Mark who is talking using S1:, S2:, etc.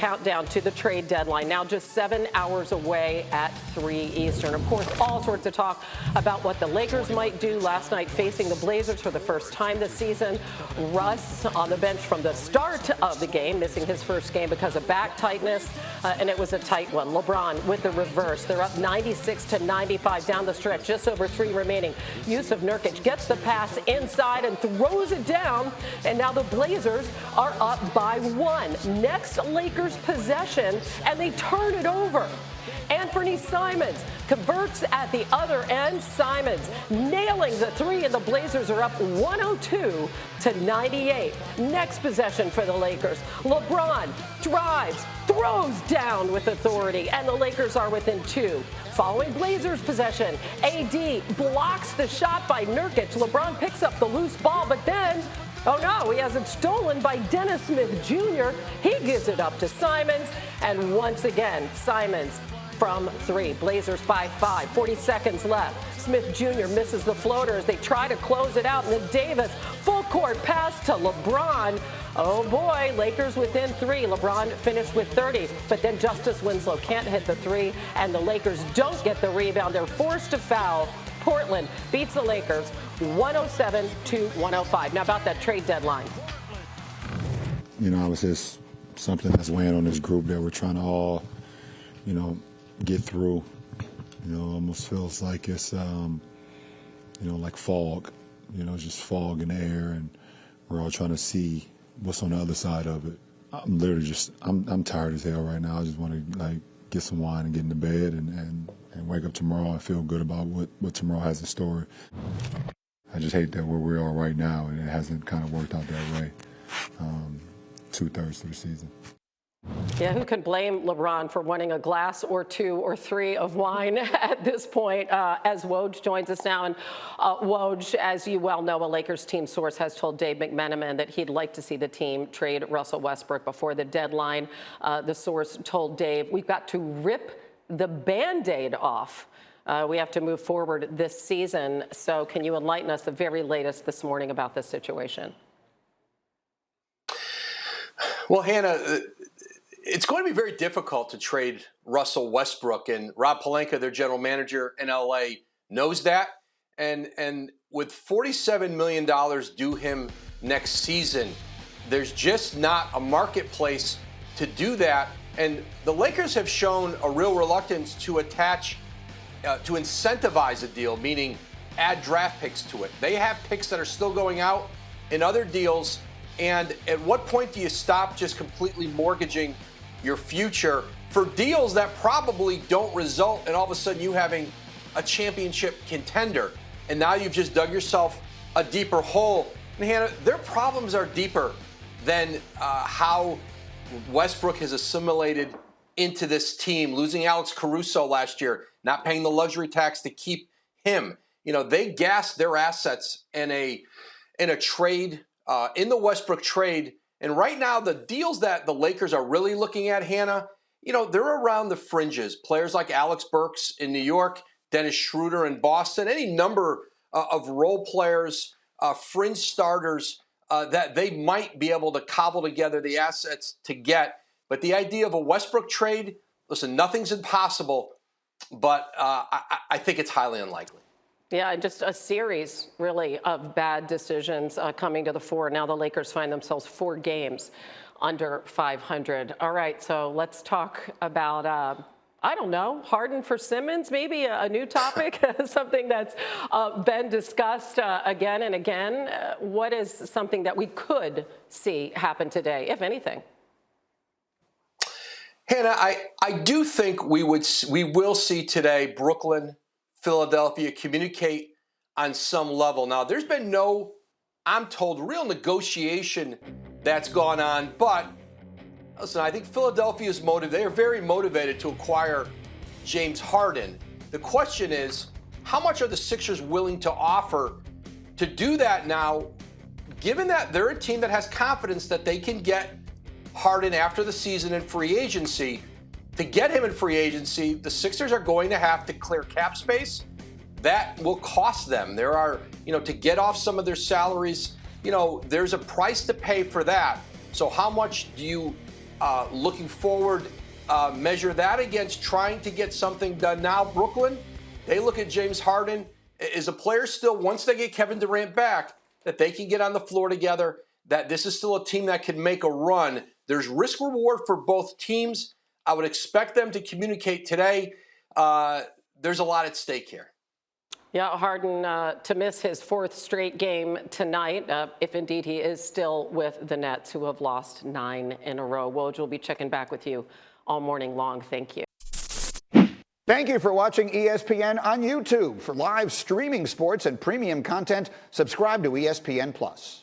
S1: countdown to the trade deadline, now just 7 hours away at 3 Eastern. Of course, all sorts of talk about what the Lakers might do last night facing the Blazers for the first time this season. Russ on the bench from the start of the game, missing his first game because of back tightness, and it was a tight one. LeBron with the reverse. They're up 96-95 down the stretch, just over 3 remaining. Yusuf Nurkic gets the pass inside and throws it down, and now the Blazers are up by 1. Next Lakers possession, and they turn it over. Anthony Simons converts at the other end. Simons nailing the 3, and the Blazers are up 102-98. Next possession for the Lakers. LeBron drives, throws down with authority, and the Lakers are within 2. Following Blazers possession, AD blocks the shot by Nurkic. LeBron picks up the loose ball, but then, oh no, he has it stolen by Dennis Smith Jr. He gives it up to Simons, and once again, Simons from 3. Blazers by 5. 40 seconds left. Smith Jr. misses the floater as they try to close it out, and then Davis, full court pass to LeBron. Oh boy, Lakers within 3. LeBron finished with 30, but then Justice Winslow can't hit the 3, and the Lakers don't get the rebound. They're forced to foul. Portland beats the Lakers 107-105. Now about that trade deadline.
S2: You know, it was just something that's weighing on this group that we're trying to all, get through. Almost feels like it's, like fog, just fog in the air, and we're all trying to see what's on the other side of it. I'm literally I'm tired as hell right now. I just want to, get some wine and get into bed and wake up tomorrow and feel good about what tomorrow has in store. I just hate that where we are right now, and it hasn't kind of worked out that way 2/3 through the season.
S1: Yeah, who can blame LeBron for wanting a glass or 2 or 3 of wine at this point? As Woj joins us now. And Woj, as you well know, a Lakers team source has told Dave McMenamin that he'd like to see the team trade Russell Westbrook before the deadline. The source told Dave, we've got to rip the Band-Aid off. We have to move forward this season. So can you enlighten us the very latest this morning about this situation?
S3: Well, Hannah, it's going to be very difficult to trade Russell Westbrook, and Rob Pelinka, their general manager in LA, knows that. And with $47 million due him next season, there's just not a marketplace to do that. And the Lakers have shown a real reluctance to to incentivize a deal, meaning add draft picks to it. They have picks that are still going out in other deals. And at what point do you stop just completely mortgaging your future for deals that probably don't result in all of a sudden you having a championship contender? And now you've just dug yourself a deeper hole. And Hannah, their problems are deeper than how Westbrook has assimilated into this team, losing Alex Caruso last year, not paying the luxury tax to keep him. They gassed their assets in a trade, in the Westbrook trade. And right now, the deals that the Lakers are really looking at, Hannah, they're around the fringes. Players like Alex Burks in New York, Dennis Schroeder in Boston, any number of role players, fringe starters that they might be able to cobble together the assets to get. But the idea of a Westbrook trade, listen, nothing's impossible, but I think it's highly unlikely.
S1: Yeah, just a series, really, of bad decisions coming to the fore. Now the Lakers find themselves 4 games under 500. All right, so let's talk about, I don't know, Harden for Simmons, maybe a new topic, something that's been discussed again and again. What is something that we could see happen today, if anything?
S3: Hannah, I do think we will see today Brooklyn, Philadelphia communicate on some level. Now, there's been no, I'm told, real negotiation that's gone on. But listen, I think Philadelphia is motivated. They are very motivated to acquire James Harden. The question is, how much are the Sixers willing to offer to do that now, given that they're a team that has confidence that they can get Harden after the season in free agency? To get him in free agency, the Sixers are going to have to clear cap space. That will cost them. There are, to get off some of their salaries, there's a price to pay for that. So how much do you looking forward, measure that against trying to get something done now. Brooklyn, they look at James Harden as a player still, once they get Kevin Durant back, that they can get on the floor together, that this is still a team that can make a run. There's risk reward for both teams. I would expect them to communicate today. There's a lot at stake here.
S1: Yeah, Harden to miss his 4th straight game tonight, if indeed he is still with the Nets, who have lost 9 in a row. Woj, we'll be checking back with you all morning long. Thank you.
S4: Thank you for watching ESPN on YouTube. For live streaming sports and premium content, subscribe to ESPN+.